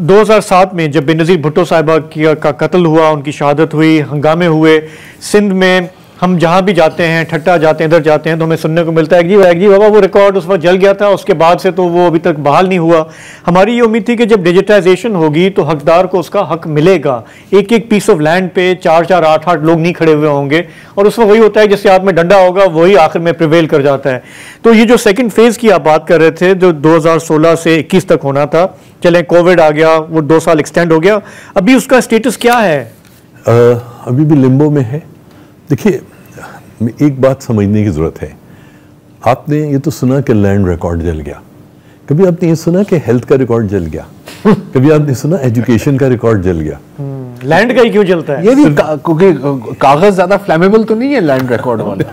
2007 में जब बेनज़ीर भुट्टो साहिबा का कत्ल हुआ, उनकी शहादत हुई, हंगामे हुए सिंध में, हम जहाँ भी जाते हैं, ठट्टा जाते हैं, इधर जाते हैं, तो हमें सुनने को मिलता है कि जी बाबा वो रिकॉर्ड उस वक्त जल गया था, उसके बाद से तो वो अभी तक बहाल नहीं हुआ। हमारी ये उम्मीद थी कि जब डिजिटाइजेशन होगी तो हकदार को उसका हक मिलेगा, एक एक पीस ऑफ लैंड पे 4-4, 8-8 लोग नहीं खड़े हुए होंगे, और उस वक्त वही होता है जिसके हाथ में डंडा होगा वही आखिर में प्रिवेल कर जाता है। तो ये जो सेकेंड फेज़ की आप बात कर रहे थे, जो 2016 से 21 तक होना था, चलें कोविड आ गया, वो 2 साल एक्सटेंड हो गया, अभी उसका स्टेटस क्या है? अभी भी लिम्बो में है। देखिए, एक बात समझने की ज़रूरत है। आपने ये तो सुना कि लैंड रिकॉर्ड जल गया, कभी आपने ये सुना कि हेल्थ का रिकॉर्ड जल गया? कभी आपने सुना एजुकेशन का रिकॉर्ड जल गया? लैंड का ही क्यों जलता है? ये भी क्योंकि कागज ज्यादा फ्लैमेबल तो नहीं है लैंड रिकॉर्ड वाला,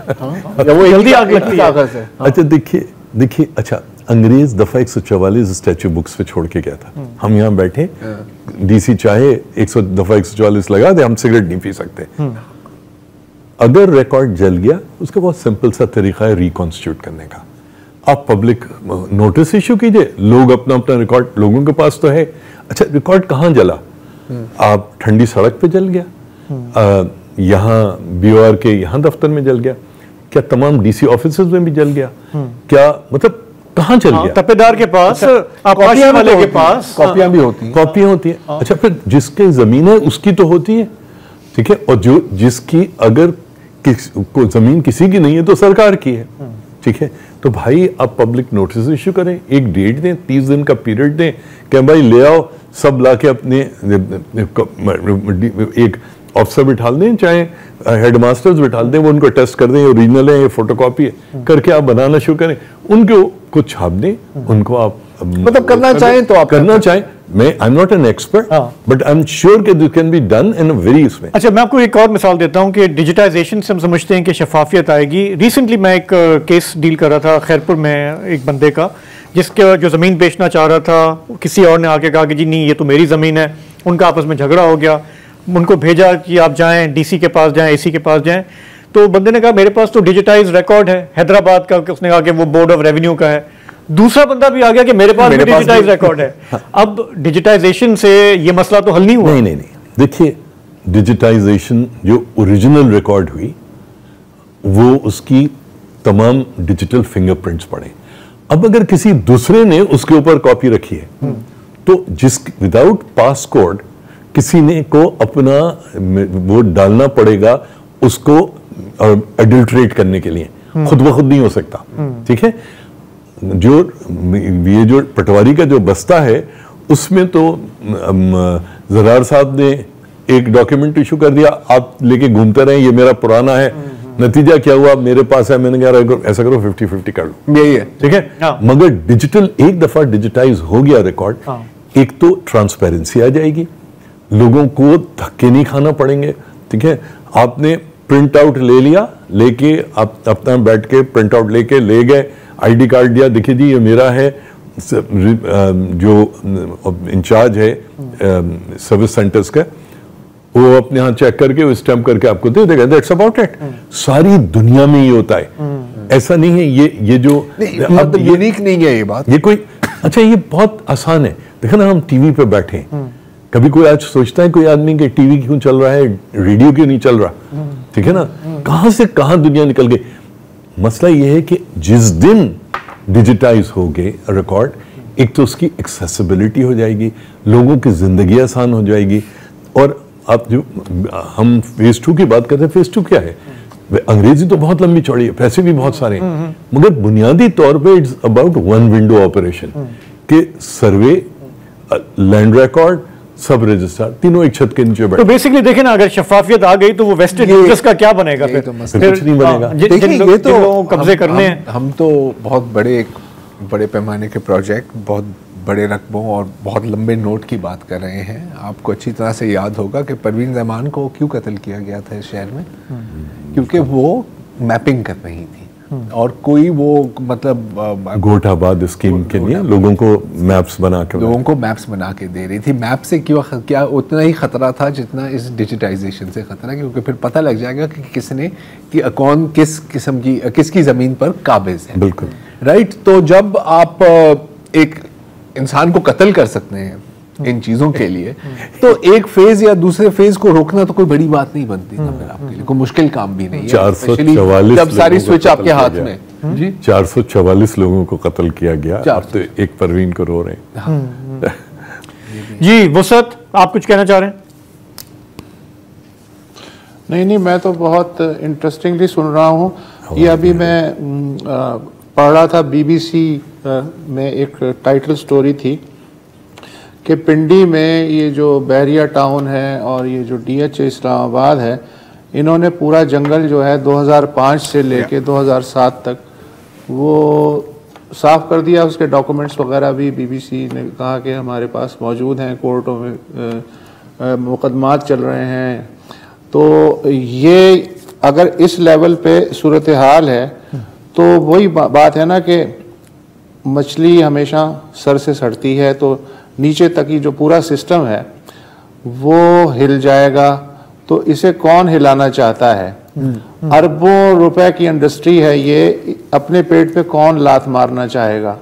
या वो जल्दी आग लगती है कागज है। अच्छा देखिए, अच्छा, अंग्रेज दफा 144 स्टैच्यू बुक्स पे छोड़ के गया था। हम यहाँ बैठे, DC चाहे 144 लगा दे, हम सिगरेट नहीं पी सकते। अगर रिकॉर्ड जल गया, उसका बहुत सिंपल सा तरीका है रिकॉन्स्टिट्यूट करने का। आप पब्लिक नोटिस इशू कीजिए, लोग अपना अपना रिकॉर्ड, लोगों के पास तो है। अच्छा, रिकॉर्ड कहाँ जला? आप ठंडी सड़क पे जल गया, यहाँ BOR के यहाँ दफ्तर में जल गया, क्या तमाम DC ऑफिस में भी जल गया? क्या मतलब कहाँ चल गया? तपेदार के पास, कॉपियां वाले के पास कॉपियां भी होती हैं, कॉपियां होती हैं। अच्छा, फिर जिसके जमीन है उसकी तो होती है, ठीक है, और जो जिसकी अगर को जमीन किसी की नहीं है तो सरकार की है, ठीक है। तो भाई आप पब्लिक नोटिस इशू करें, एक डेट दें, 30 दिन का पीरियड दें कि भाई ले आओ, सब लाके अपने एक ऑफिसर बिठा दें, चाहे हेडमास्टर्स बिठा दें, वो उनको टेस्ट कर दें, ओरिजिनल है, ये फोटोकॉपी है, करके आप बनाना शुरू करें, उनको कुछ छाप दें, उनको आप मतलब करना चाहें तो आप करना चाहें। मैं I am not an expert, but I am sure कि this can be done in a very इसमें। अच्छा, मैं आपको एक और मिसाल देता हूं कि डिजिटाइजेशन से हम समझते हैं कि शफाफियत आएगी। रिसेंटली मैं एक केस डील कर रहा था खैरपुर में, एक बंदे का जिसके जो ज़मीन बेचना चाह रहा था, किसी और ने आके कहा कि जी नहीं ये तो मेरी ज़मीन है, उनका आपस में झगड़ा हो गया, उनको भेजा कि आप जाएँ DC के पास जाएँ, AC के पास जाएँ, तो बंदे ने कहा मेरे पास तो डिजिटाइज रिकॉर्ड है हैदराबाद का, उसने कहा कि वो बोर्ड ऑफ रेवेन्यू का है। दूसरा बंदा भी आ गया कि मेरे पास भी डिजिटाइज रिकॉर्ड है। अब डिजिटाइजेशन से ये मसला तो हल नहीं हुआ। नहीं, देखिए डिजिटाइजेशन जो ओरिजिनल रिकॉर्ड हुई वो उसकी तमाम डिजिटल फिंगरप्रिंट्स पड़े। अब अगर किसी दूसरे ने उसके ऊपर कॉपी रखी है तो जिस विदाउट पासकोड किसी ने को अपना वो डालना पड़ेगा उसको एडल्ट्रेट करने के लिए, खुद ब खुद नहीं हो सकता। ठीक है, जो ये जो पटवारी का जो बस्ता है उसमें तो जरार साहब ने एक डॉक्यूमेंट इशू कर दिया, आप लेके घूमते रहे, ये मेरा पुराना है, नतीजा क्या हुआ, मेरे पास है, मैंने कहा ऐसा करो 50-50 कर लो, यही है। ठीक है, मगर डिजिटल एक दफा डिजिटाइज हो गया रिकॉर्ड, एक तो ट्रांसपेरेंसी आ जाएगी, लोगों को धक्के नहीं खाना पड़ेंगे। ठीक है, आपने प्रिंट आउट ले लिया, लेके आप अपना बैठ के प्रिंट आउट लेके ले गए, आईडी कार्ड दिया, देखिए जी ये मेरा है, जो इंचार्ज है सर्विस सेंटर्स का वो अपने यहाँ चेक करके वो स्टैम्प करके आपको दे देगा, दैट्स अबाउट इट। सारी दुनिया में ये होता है, ऐसा नहीं है ये जो मतलब यूनिक नहीं है ये बात, ये कोई अच्छा ये बहुत आसान है। देखो ना, हम टीवी पे बैठे हैं, कभी कोई आज सोचता है कोई आदमी कि टीवी क्यों चल रहा है, रेडियो क्यों नहीं चल रहा? ठीक है ना, कहां से कहां दुनिया निकल गई। मसला ये है कि जिस दिन डिजिटाइज हो गए रिकॉर्ड, एक तो उसकी एक्सेसिबिलिटी हो जाएगी, लोगों की जिंदगी आसान हो जाएगी। और आप जो हम फेज 2 की बात करते हैं, फेज 2 क्या है? अंग्रेजी तो बहुत लंबी चौड़ी है, पैसे भी बहुत सारे हैं, मगर बुनियादी तौर पे it's about one window operation के सर्वे, लैंड रिकॉर्ड, सब रजिस्ट्रार तीनों एक छत के नीचे बैठे। तो बेसिकली देखें ना, अगर शफाफियत आ गई तो वो वेस्टेड इंटरेस्ट का क्या बनेगा? फिर कुछ नहीं बनेगा। देखिए ये तो कब्जे करने हैं। हम तो बहुत बड़े पैमाने के प्रोजेक्ट, बहुत बड़े रकबों और बहुत लंबे नोट की बात कर रहे हैं। आपको अच्छी तरह से याद होगा कि परवीन ज़मान को क्यों कत्ल किया गया था इस शहर में, क्योंकि वो मैपिंग कर रही थी और कोई वो मतलब गोटाबाद स्कीम के लिए लोगों को मैप्स बना के दे रही थी। मैप से क्या उतना ही खतरा था जितना इस डिजिटाइजेशन से खतरा, क्योंकि फिर पता लग जाएगा कि किसने कि कौन किस किस्म की किसकी ज़मीन पर काबिज है। बिल्कुल राइट। तो जब आप एक इंसान को कत्ल कर सकते हैं इन चीजों के लिए, तो एक फेज या दूसरे फेज को रोकना तो कोई बड़ी बात नहीं बनती ना फिर आपके लिए, कोई मुश्किल काम भी नहीं है। 444 जब सारी स्विच आपके हाथ में जी 444 लोगों को कत्ल किया गया, आप तो एक परवीन को रो रहे हैं। जी वसत, आप कुछ कहना चाह रहे हैं? नहीं, मैं तो बहुत इंटरेस्टिंगली सुन रहा हूँ। ये अभी मैं पढ़ रहा था, बीबीसी में एक टाइटल स्टोरी थी कि पिंडी में ये जो बहरिया टाउन है और ये जो डीएच इस्लामाबाद है, इन्होंने पूरा जंगल जो है 2005 से लेके 2007 तक वो साफ कर दिया। उसके डॉक्यूमेंट्स वगैरह भी बीबीसी ने कहा कि हमारे पास मौजूद हैं, कोर्टों में मुकदमात चल रहे हैं। तो ये अगर इस लेवल पे सूरत हाल है तो वही बात है ना कि मछली हमेशा सर से सड़ती है, तो नीचे तक ही जो पूरा सिस्टम है वो हिल जाएगा। तो इसे कौन हिलाना चाहता है? अरबों रुपए की इंडस्ट्री है ये, अपने पेट पे कौन लात मारना चाहेगा?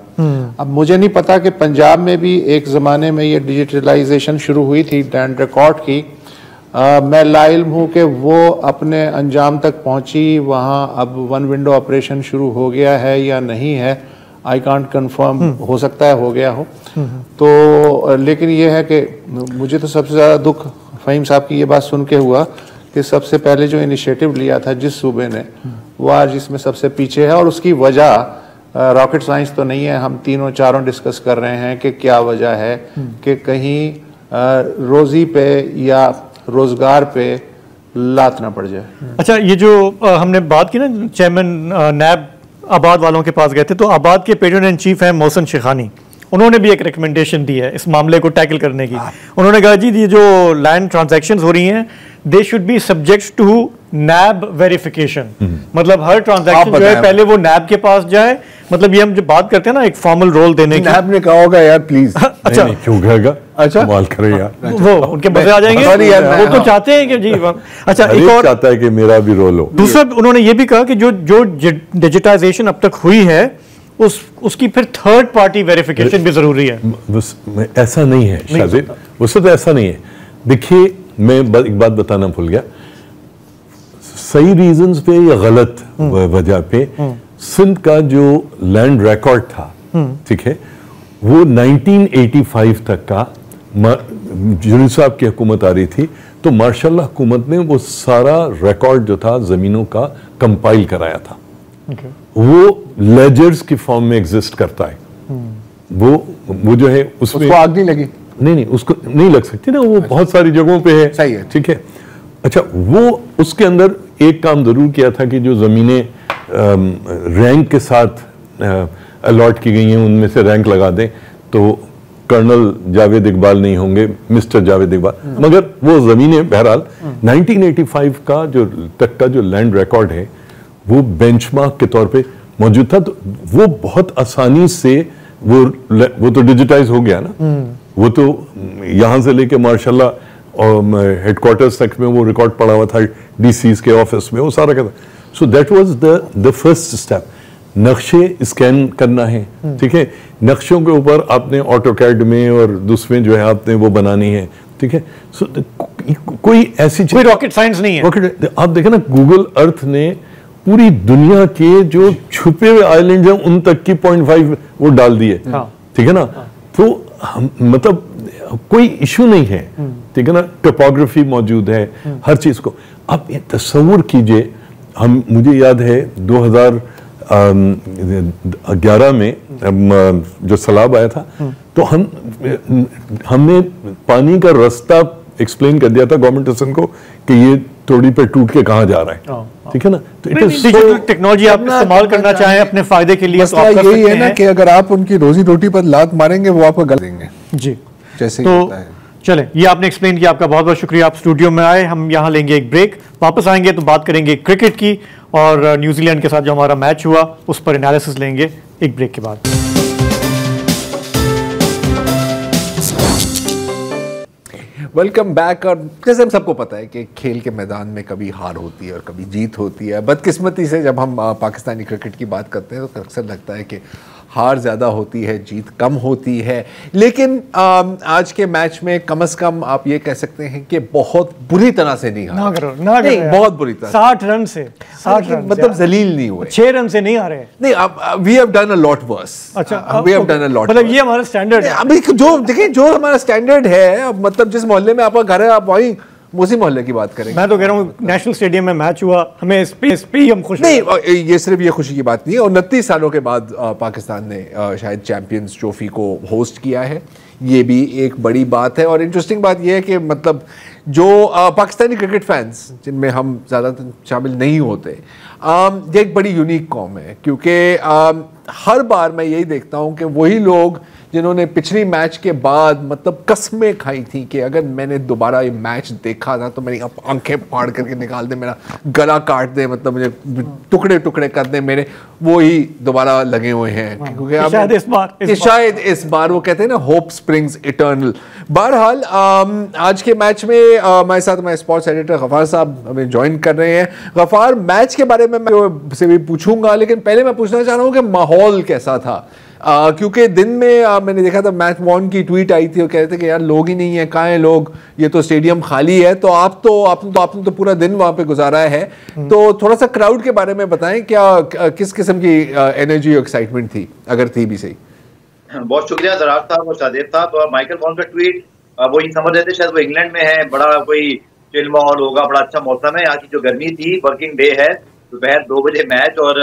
अब मुझे नहीं पता कि पंजाब में भी एक ज़माने में ये डिजिटलाइजेशन शुरू हुई थी लैंड रिकॉर्ड की। मैं लाइल्म हूँ कि वो अपने अंजाम तक पहुँची, वहाँ अब वन विंडो ऑपरेशन शुरू हो गया है या नहीं है, आई कांट कंफर्म, हो सकता है हो गया हो। तो लेकिन ये है कि मुझे तो सबसे ज़्यादा दुख फ़हीम साहब की ये बात सुन के हुआ कि सबसे पहले जो इनिशिएटिव लिया था जिस सूबे ने, वो आज इसमें सबसे पीछे है। और उसकी वजह रॉकेट साइंस तो नहीं है, हम तीनों चारों डिस्कस कर रहे हैं कि क्या वजह है कि कहीं रोज़ी पे या रोज़गार पे लात ना पड़ जाए। अच्छा, ये जो हमने बात की ना, चेयरमैन नैब आबाद वालों के पास गए थे, तो आबाद के पेट्रोन इन चीफ हैं मोहसिन शेखानी, उन्होंने भी एक रिकमेंडेशन दी है इस मामले को टैकल करने की। उन्होंने कहा जी ये जो लैंड ट्रांजैक्शंस हो रही हैं, they should be subject to NAB verification. मतलब हर ट्रांजैक्शन जो है पहले वो नैब के पास जाए। मतलब ये हम जो बात करते हैं ना एक फॉर्मल रोल देने की, नैब ने कहा होगा यार प्लीज। अच्छा नहीं, क्यों कहेगा? अच्छा कमाल करे यार, वो उनके मजे आ जाएंगे, वो तो चाहते हैं कि जी। अच्छा, एक और चाहता है कि मेरा भी रोल हो। दूसरा उन्होंने ये भी कहा कि जो डिजिटाइजेशन अब तक हुई है उसकी फिर थर्ड पार्टी वेरिफिकेशन भी जरूरी है। ऐसा नहीं है शाजिद, उससे तो ऐसा नहीं है। देखिए मैं एक बात बताना भूल गया, सही रीजंस पे या गलत वजह पे सिंध का जो लैंड रिकॉर्ड था, ठीक है, वो 1985 तक का जुनी साहब की हुकूमत आ रही थी, तो मार्शाल्लाह हुकूमत ने वो सारा रिकॉर्ड जो था जमीनों का कंपाइल कराया था। वो लेजर्स की फॉर्म में एग्जिस्ट करता है। वो जो है उसमें उसको आग नहीं लगी? नहीं, उसको नहीं लग सकती ना, वो बहुत सारी जगहों पे है। सही है, ठीक है। अच्छा, वो उसके अंदर एक काम जरूर किया था कि जो जमीनें रैंक के साथ अलॉट की गई हैं उनमें से रैंक लगा दें, तो कर्नल जावेद इकबाल नहीं होंगे, मिस्टर जावेद इकबाल, मगर वो जमीनें बहरहाल 1985 का जो तक का जो लैंड रिकॉर्ड है वो बेंचमार्क के तौर पे मौजूद था। तो वो बहुत आसानी से वो तो डिजिटाइज हो गया ना, वो तो यहाँ से लेके मार्शाल्लाह हेडक्वार्टर्स तक में वो रिकॉर्ड पड़ा हुआ था, डीसीज के ऑफिस में, वो सारा कहता। So that was the first step. नक्शे स्कैन करना है, ठीक है, नक्शों के ऊपर आपने ऑटोकैड में और दूसरे जो है आपने वो बनानी है, ठीक है। सो कोई ऐसी कोई रॉकेट साइंस नहीं है। आप देखें ना, गूगल अर्थ ने पूरी दुनिया के जो छुपे हुए आइलैंड हैं उन तक की 0.5 वो डाल दिए, ठीक है ना। तो मतलब कोई इशू नहीं है, ठीक है ना, टोपोग्राफी मौजूद है हर चीज को। आप ये तस्वुर कीजिए, मुझे याद है 2011 में जो सैलाब आया था, तो हमने पानी का रास्ता एक्सप्लेन कर दिया था गवर्नमेंट असन को कि ये थोड़ी पे टूट के कहाँ जा रहा है, ठीक है ना। तो डिजिटल टेक्नोलॉजी आप इस्तेमाल करना चाहें अपने फायदे के लिए, मसला यही है ना कि अगर आप उनकी रोजी रोटी पर लात मारेंगे वो आपको गल देंगे जी, जैसे तो चलें, ये आपने एक्सप्लेन किया, आपका बहुत बहुत शुक्रिया। आप स्टूडियो में आए, हम यहाँ लेंगे एक ब्रेक, वापस आएंगे तो बात करेंगे क्रिकेट की और न्यूजीलैंड के साथ जो हमारा मैच हुआ उस पर एनालिसिस लेंगे एक ब्रेक के बाद। Welcome back. और जैसे हम सबको पता है कि खेल के मैदान में कभी हार होती है और कभी जीत होती है। बदकिस्मती से जब हम पाकिस्तानी क्रिकेट की बात करते हैं तो अक्सर लगता है कि हार ज़्यादा होती है, जीत कम होती है। लेकिन आज के मैच में कम से कम आप ये कह सकते हैं कि बहुत बुरी तरह से नहीं हारे। नहीं, बहुत बुरी तरह, 60 रन से, 60 रन मतलब जलील नहीं हुए, 6 रन से नहीं आ रहे। नहीं, अब we have done a lot worse. अच्छा, we have done a lot, मतलब ये हमारा स्टैंडर्ड है। अभी जो देखिए, जो हमारा स्टैंडर्ड है, मतलब जिस मोहल्ले में आपका घर है आप वहीं उसी मोहल्ले की बात करेंगे। मैं तो कह रहा हूँ नेशनल स्टेडियम में मैच हुआ, हमें इस पे ही हम खुश नहीं, ये सिर्फ ये खुशी की बात नहीं है। 29 सालों के बाद पाकिस्तान ने शायद चैंपियंस ट्रॉफी को होस्ट किया है, ये भी एक बड़ी बात है। और इंटरेस्टिंग बात ये है कि मतलब जो पाकिस्तानी क्रिकेट फैंस, जिनमें हम ज़्यादातर शामिल नहीं होते, ये एक बड़ी यूनिक कौम है, क्योंकि हर बार मैं यही देखता हूँ कि वही लोग जिन्होंने पिछली मैच के बाद मतलब कस्में खाई थी कि अगर मैंने दोबारा ये मैच देखा ना तो मेरी आंखें फाड़ करके निकाल दे, मेरा गला काट दे, मतलब मुझे टुकड़े टुकड़े कर दे मेरे, वो ही दोबारा लगे हुए हैं। क्योंकि शायद इस बार वो कहते हैं ना, होप स्प्रिंग्स इटर्नल। बहरहाल आज के मैच में हमारे साथ हमारे स्पोर्ट्स एडिटर गफार साहब हमें ज्वाइन कर रहे हैं। गफार, मैच के बारे में मैं से भी पूछूंगा, लेकिन पहले मैं पूछना चाह रहा हूँ कि माहौल कैसा था, क्योंकि दिन में मैंने देखा था मैच वॉन की ट्वीट आई थी और कह रहे थे कि यार लोग ही नहीं है, कहाँ हैं लोग, ये तो स्टेडियम खाली है। तो आपने तो पूरा दिन वहाँ पे गुजारा है, तो थोड़ा सा क्राउड के बारे में बताएं, क्या किस किस्म की एनर्जी और एक्साइटमेंट थी, अगर थी भी सही। बहुत शुक्रिया जरार साहब और शादेब साहब। और माइकल वॉन का ट्वीट, वो ये समझ रहे थे शायद वो इंग्लैंड में है, बड़ा कोई चिल माहौल होगा, बड़ा अच्छा मौसम है। यहाँ की जो गर्मी थी, वर्किंग डे है, दोपहर 2 बजे मैच और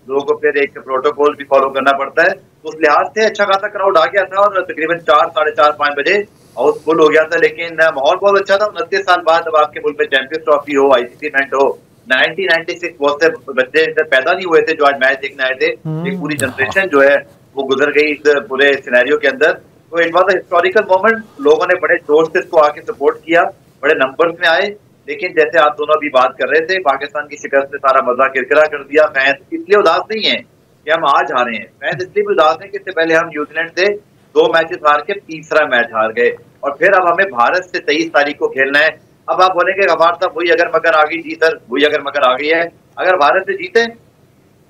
लोगों को फिर एक प्रोटोकॉल भी फॉलो करना पड़ता है, उस लिहाज से अच्छा खासा क्राउड आ गया था और तकरीबन 4, साढ़े 4, 5 बजे हाउस फुल हो गया था। लेकिन माहौल बहुत अच्छा था। 29 साल बाद अब आपके मुल्क में चैंपियंस ट्रॉफी हो, आईसीसी इवेंट हो, 1996 बहुत से बच्चे पैदा नहीं हुए थे जो आज मैच देखने आए थे, एक पूरी जनरेशन जो है वो गुजर गई इस पूरे सिनेरियो के अंदर। तो it was a historical moment, लोगों ने बड़े जोश से इसको आके सपोर्ट किया, बड़े नंबर्स में आए। लेकिन जैसे आप दोनों अभी बात कर रहे थे, पाकिस्तान की शिकस्त ने सारा मजा किरकिरा कर दिया। फैंस इसलिए उदास नहीं है कि हम आज हारे हैं, फैंस इसलिए भी उदास है कि इससे पहले हम न्यूजीलैंड से 2 मैचेस हार के तीसरा मैच हार गए और फिर अब हमें भारत से 23 तारीख को खेलना है। अब आप बोलेंगे गफार साहब वही अगर मगर आ गई। जी सर, वही अगर मगर आ गई है। अगर भारत से जीते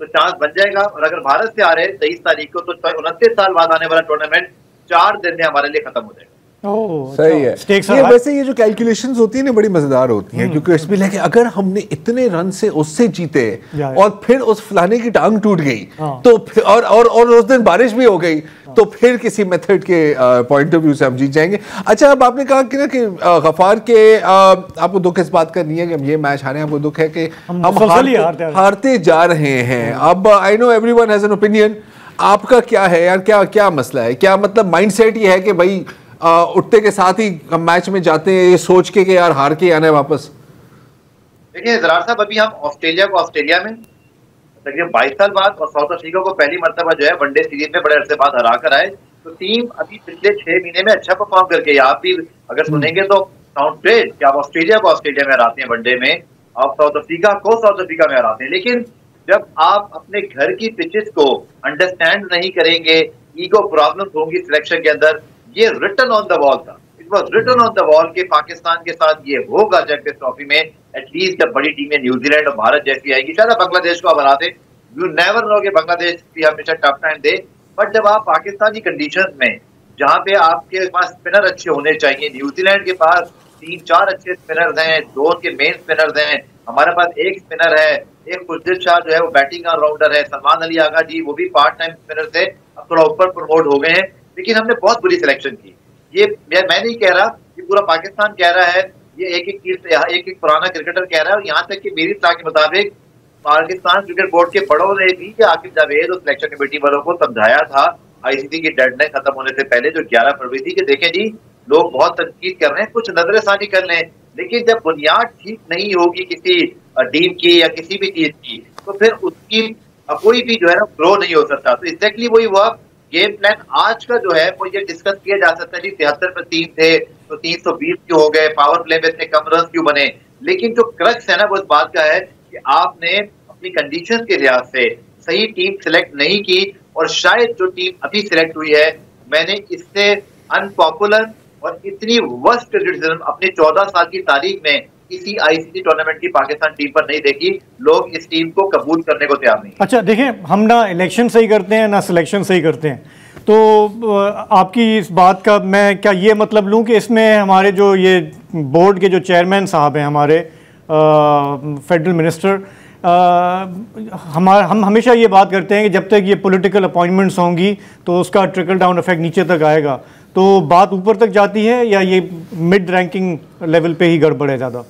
तो चांस बन जाएगा। और अगर भारत से आ रहे हैं 23 तारीख को, तो 29 साल बाद आने वाला टूर्नामेंट 4 दिन में हमारे लिए खत्म हो जाएगा। सही है। ये वैसे ये जो कैलकुलेशंस होती है ना बड़ी मजेदार होती हैं, क्योंकि इसमें लेके अगर हमने इतने रन से उससे जीते और फिर उस फलाने की टांग टूट गई तो फिर और उस दिन बारिश भी हो गई तो फिर किसी मेथड के पॉइंट ऑफ व्यू से हम जीत जाएंगे। अच्छा, अब आपने कहा कि ना कि गफार के आपको दुख इस बात का नहीं है कि हम ये मैच हारे, आपको दुख है कि हम हारते जा रहे हैं। अब I know everyone has an opinion, आपका क्या है यार, क्या मसला है? क्या मतलब माइंडसेट ये है कि भाई उठते के साथ ही हम मैच में जाते हैं ये सोच के कि यार हार के आना है वापस? देखिए ज़रार साहब, अभी हम ऑस्ट्रेलिया में तकरीबन 22 साल बाद और साउथ अफ्रीका को पहली मरतबा जो है वनडे सीरीज में बड़े अरसे बाद हरा कर आए। तो टीम अभी पिछले 6 महीने में अच्छा परफॉर्म करके, आप भी अगर सुनेंगे तो साउंड ग्रेट कि आप ऑस्ट्रेलिया को ऑस्ट्रेलिया में हराते हैं वनडे में, आप साउथ अफ्रीका को साउथ अफ्रीका में हराते हैं। लेकिन जब आप अपने घर की पिचेस को अंडरस्टैंड नहीं करेंगे, ईगो प्रॉब्लम होंगी सिलेक्शन के अंदर, ये रिटन ऑन द वॉल था, it was written on the wall के पाकिस्तान के साथ ये होगा चैंपियंस ट्रॉफी में। एटलीस्ट जब बड़ी टीमें न्यूजीलैंड और भारत जैसी आएगी, शायद बांग्लादेश को हरा दे, यू नेवर नो कि बांग्लादेश भी हमेशा टफ टाइम दे, बट जब आप पाकिस्तानी कंडीशंस में जहां पे आपके पास स्पिनर अच्छे होने चाहिए, न्यूजीलैंड के पास 3-4 अच्छे स्पिनर्स हैं, 2 उनके मेन स्पिनर्स हैं, हमारे पास एक स्पिनर है, एक खुर्शीद शाह जो है वो बैटिंग ऑलराउंडर है, सलमान अली आगा जी वो भी पार्ट टाइम स्पिनर थे, अब थोड़ा ऊपर प्रमोट हो गए हैं। लेकिन हमने बहुत बुरी सिलेक्शन की। ये मैं नहीं कह रहा, ये पूरा पाकिस्तान कह रहा है, ये एक पुराना क्रिकेटर कह रहा है, और यहाँ तक कि मेरी सलाह के मुताबिक पाकिस्तान क्रिकेट बोर्ड के बड़ों ने भी आकिब जावेद और सिलेक्शन कमेटी वालों को समझाया था आईसीसी की डेडलाइन खत्म होने से पहले जो 11 फरवरी थी, कि देखें जी लोग बहुत तनकीद कर रहे हैं, कुछ नजरसानी कर लें, लेकिन जब बुनियाद ठीक नहीं होगी किसी टीम की या किसी भी चीज की, तो फिर उसकी कोई भी जो है ना ग्रो नहीं हो सकता। तो एग्जैक्टली वही हुआ। गेम प्लान आज का जो है वो ये डिस्कस किया जा सकता है जी 73 पे 3 थे तो 320 क्यों हो गए, पावर प्ले में इतने कम रन क्यों बने, लेकिन जो क्रक्स है ना वो इस बात का है कि आपने अपनी कंडीशन के लिहाज से सही टीम सिलेक्ट नहीं की, और शायद जो टीम अभी सिलेक्ट हुई है, मैंने इससे अनपॉपुलर और इतनी वर्स्ट क्रिटिसिज्म अपने 14 साल की तारीख में किसी आईसीसी टूर्नामेंट की पाकिस्तान टीम पर नहीं देखी। लोग इस टीम को कबूल करने को तैयार नहीं। अच्छा देखें, हम ना इलेक्शन सही करते हैं ना सिलेक्शन सही करते हैं, तो आपकी इस बात का मैं क्या ये मतलब लूँ कि इसमें हमारे जो ये बोर्ड के जो चेयरमैन साहब हैं, हमारे फेडरल मिनिस्टर, हम हमेशा ये बात करते हैं कि जब तक ये पॉलिटिकल अपॉइंटमेंट्स होंगी तो उसका ट्रिकल डाउन इफेक्ट नीचे तक आएगा, तो बात ऊपर तक जाती है या ये मिड रैंकिंग लेवल पे ही गड़बड़ है ज़्यादा?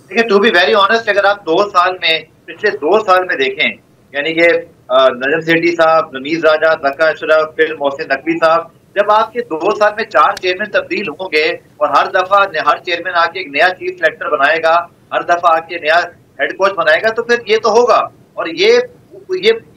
देखिए, टू बी वेरी ऑनेस्ट, अगर आप 2 साल में, पिछले 2 साल में देखें, यानी कि नजम सेठी साहब, रमीज राजा, जका अशरफ, फिर मोहसिन नकवी साहब, जब आपके 2 साल में 4 चेयरमैन तब्दील होंगे और हर दफा हर चेयरमैन आके एक नया चीफ सिलेक्टर बनाएगा, हर दफा आके नया हेड कोच बनाएगा, तो फिर ये तो होगा। और ये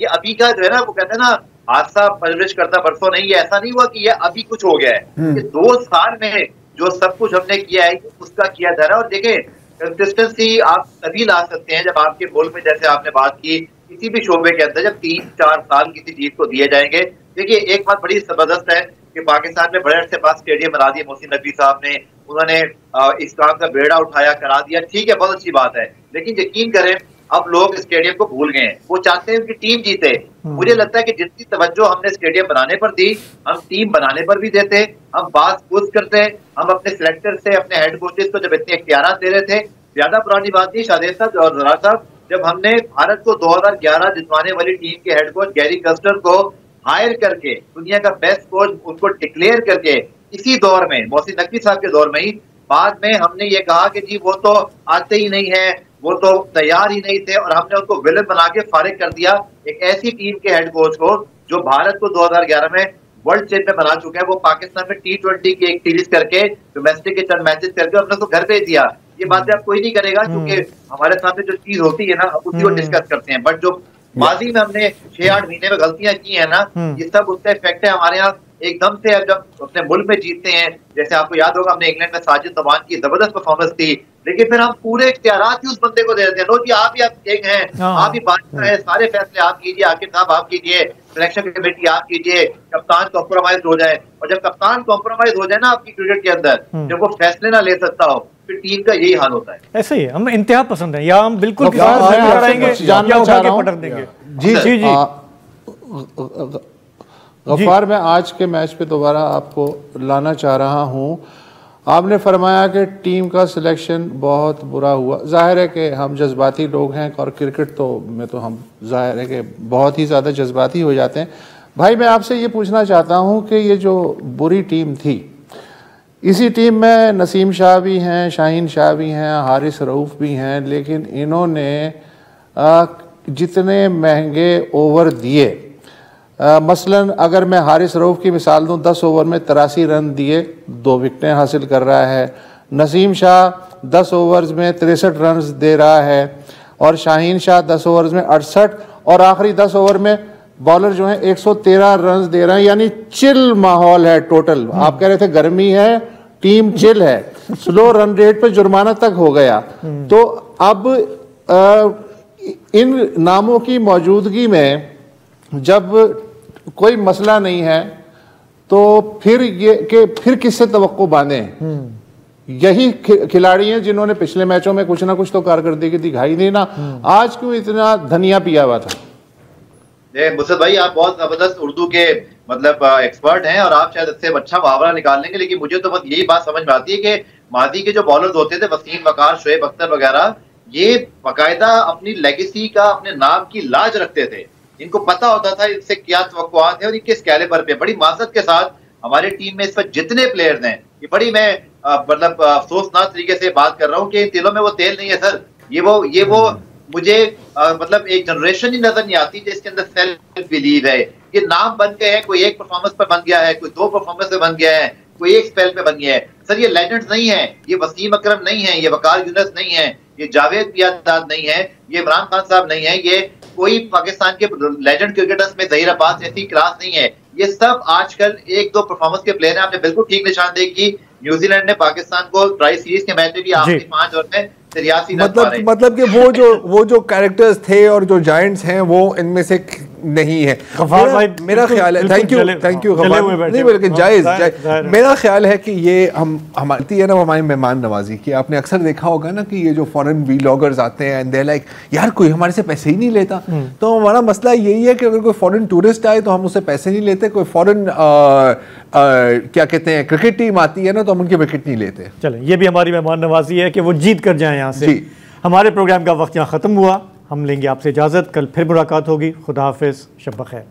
अभी का जो है ना, वो कहते हैं ना हादसा परवरिश करता बरसों नहीं, है ऐसा नहीं हुआ कि ये अभी कुछ हो गया है। 2 साल में जो सब कुछ हमने किया है उसका किया जा रहा है। और देखें, कंसिस्टेंसी आप तभी ला सकते हैं जब आपके मुल्क में, जैसे आपने बात की, किसी भी शोबे के अंदर जब 3-4 साल किसी चीज को दिए जाएंगे। देखिए, एक बात बड़ी जबरदस्त है कि पाकिस्तान में बड़े अरसे बाद स्टेडियम बना दिया मोहसिन नकवी साहब ने, उन्होंने इस काम का बेड़ा उठाया, करा दिया, ठीक है, बहुत अच्छी बात है, लेकिन यकीन करें अब लोग स्टेडियम को भूल गए हैं, वो चाहते हैं उनकी टीम जीते। मुझे लगता है कि जितनी तवज्जो हमने स्टेडियम बनाने पर दी, हम टीम बनाने पर भी देते, हम बात पूछ करते, हम अपने सिलेक्टर से, अपने हेड कोचेस को जब इतने इख्तियारात दे रहे थे। ज्यादा पुरानी बात नहीं शादेब साहब और ज़रार साहब, जब हमने भारत को 2011 जितवाने वाली टीम के हेड कोच गैरी कस्टर को हायर करके दुनिया का बेस्ट कोच उनको डिक्लेयर करके, इसी दौर में मोहसिन नकवी साहब के दौर में ही, बाद में हमने ये कहा कि जी वो तो आते ही नहीं है, वो तो तैयार ही नहीं थे, और हमने उनको विलन बना के फारिग कर दिया एक ऐसी टीम के हेड कोच को जो भारत को 2011 में वर्ल्ड चैंपियन बना चुके हैं। वो पाकिस्तान में T20 की एक सीरीज करके, डोमेस्टिक के चंद मैचेस करके हमने उसको घर भेज दिया। ये बातें अब कोई नहीं करेगा, क्योंकि हमारे सामने जो चीज होती है ना उसी को डिस्कस करते हैं, बट जो माजी में हमने 6-8 महीने में गलतियां की है ना, ये सब उसका इफेक्ट है। हमारे यहाँ एकदम से जब अपने मुल्क में जीतते हैं, जैसे आपको याद होगा हमने इंग्लैंड में साजिद तवान की जबरदस्त परफॉर्मेंस थी, लेकिन फिर हम पूरे इख्तियारात ही उस बंदे को दे देते हैं। लो जी आप ही किंग हैं, आप ही बादशाह हैं, सारे फैसले आप कीजिए, आकिब साहब आप कीजिए, सिलेक्शन कमेटी आप कीजिए, कप्तान कॉम्प्रोमाइज हो जाए। और जब कप्तान कॉम्प्रोमाइज हो जाए ना आपकी क्रिकेट के अंदर, जब वो फैसले ना ले सकता हो, फिर टीम का यही हाल होता है। ऐसे ही हम इंतहा पसंद है, या हम बिल्कुल पटक देंगे। जी जी जी गफ्फार, मैं आज के मैच पे दोबारा आपको लाना चाह रहा हूँ। आपने फरमाया कि टीम का सिलेक्शन बहुत बुरा हुआ। जाहिर है कि हम जज्बाती लोग हैं और क्रिकेट तो में तो हम जाहिर है कि बहुत ही ज़्यादा जज्बाती हो जाते हैं। भाई मैं आपसे ये पूछना चाहता हूँ कि ये जो बुरी टीम थी, इसी टीम में नसीम शाह भी हैं, शाहीन शाह भी हैं, हारिस रऊफ़ भी हैं, लेकिन इन्होंने जितने महंगे ओवर दिए, मसलन अगर मैं हारिस रऊफ़ की मिसाल दूं, 10 ओवर में 83 रन दिए, 2 विकेटें हासिल कर रहा है। नसीम शाह 10 ओवर्स में 63 रन दे रहा है, और शाहीन शाह 10 ओवर्स में 68, और आखिरी 10 ओवर में बॉलर जो है 113 रन दे रहे हैं। यानी चिल माहौल है टोटल। आप कह रहे थे गर्मी है, टीम चिल है, स्लो रन रेट पे जुर्माना तक हो गया। तो अब इन नामों की मौजूदगी में जब कोई मसला नहीं है तो फिर ये कि फिर किससे तवक्को बांधें? यही खिलाड़ी हैं जिन्होंने पिछले मैचों में कुछ ना कुछ तो कारकर्दगी दिखाई दी ना। आज क्यों इतना धनिया पिया हुआ था? मुसद भाई, आप बहुत जबरदस्त उर्दू के मतलब एक्सपर्ट हैं और आप शायद इससे अच्छा मुहावरा निकाल लेंगे, लेकिन मुझे तो बस यही बात समझ में आती है कि मादी के जो बॉलर्स होते थे, वसीम वकार, शोएब अख्तर वगैरह, ये बाकायदा अपनी लेगेसी का, अपने नाम की लाज रखते थे। इनको पता होता था इनसे क्या तवक्कुआत है और ये किस कैलिबर पे। बड़ी माजरत के साथ हमारे टीम में इस पर जितने प्लेयर्स हैं, ये बड़ी मैं मतलब अफसोसनाक तरीके से बात कर रहा हूँ कि इन दिलों में वो तेल नहीं है सर। ये वो मुझे मतलब एक जनरेशन ही नजर नहीं आती जिसके अंदर सेल्फ बिलीव है। ये नाम बन गए हैं, कोई एक परफॉर्मेंस पर बन गया है, कोई 2 परफॉर्मेंस पे बन गया है, कोई एक स्पेल पे बन गया है। सर ये लेजेंड्स नहीं है, ये वसीम अकरम नहीं है, ये वकार यूनुस नहीं है, ये जावेद पियादाद नहीं है, ये इमरान खान साहब नहीं है, ये कोई पाकिस्तान के लेजेंड क्रिकेटर्स में ज़हीर अब्बास ऐसी क्लास नहीं है। ये सब आजकल 1-2 परफॉर्मेंस के प्लेयर हैं। आपने बिल्कुल ठीक निशानदेही की। न्यूजीलैंड ने पाकिस्तान को ट्राई सीरीज के मैच में भी आखिरी 5 ओवर में 83 रन मतलब कि वो जो कैरेक्टर्स थे और जो जायंट्स हैं वो इनमें से नहीं है। मेरा ख्याल है, थैंक यू नहीं बल्कि जायज़ मेरा ख्याल है कि ये हमारी है ना, हमारी मेहमान नवाजी की। आपने अक्सर देखा होगा ना कि ये जो फॉरेन व्लॉगर्स आते हैं एंड दे लाइक यार कोई हमारे से पैसे ही नहीं लेता। तो हमारा मसला यही है कि अगर कोई फॉरेन टूरिस्ट आए तो हम उससे पैसे नहीं लेते। कोई फॉरेन क्या कहते हैं क्रिकेट टीम आती है ना तो हम उनकी विकेट नहीं लेते। चलें, ये भी हमारी मेहमान नवाजी है कि वो जीत कर जाएं यहाँ से। हमारे प्रोग्राम का वक्त यहाँ ख़त्म हुआ। हम लेंगे आपसे इजाज़त। कल फिर मुलाकात होगी। खुदा हाफिज़, शब बख़ैर।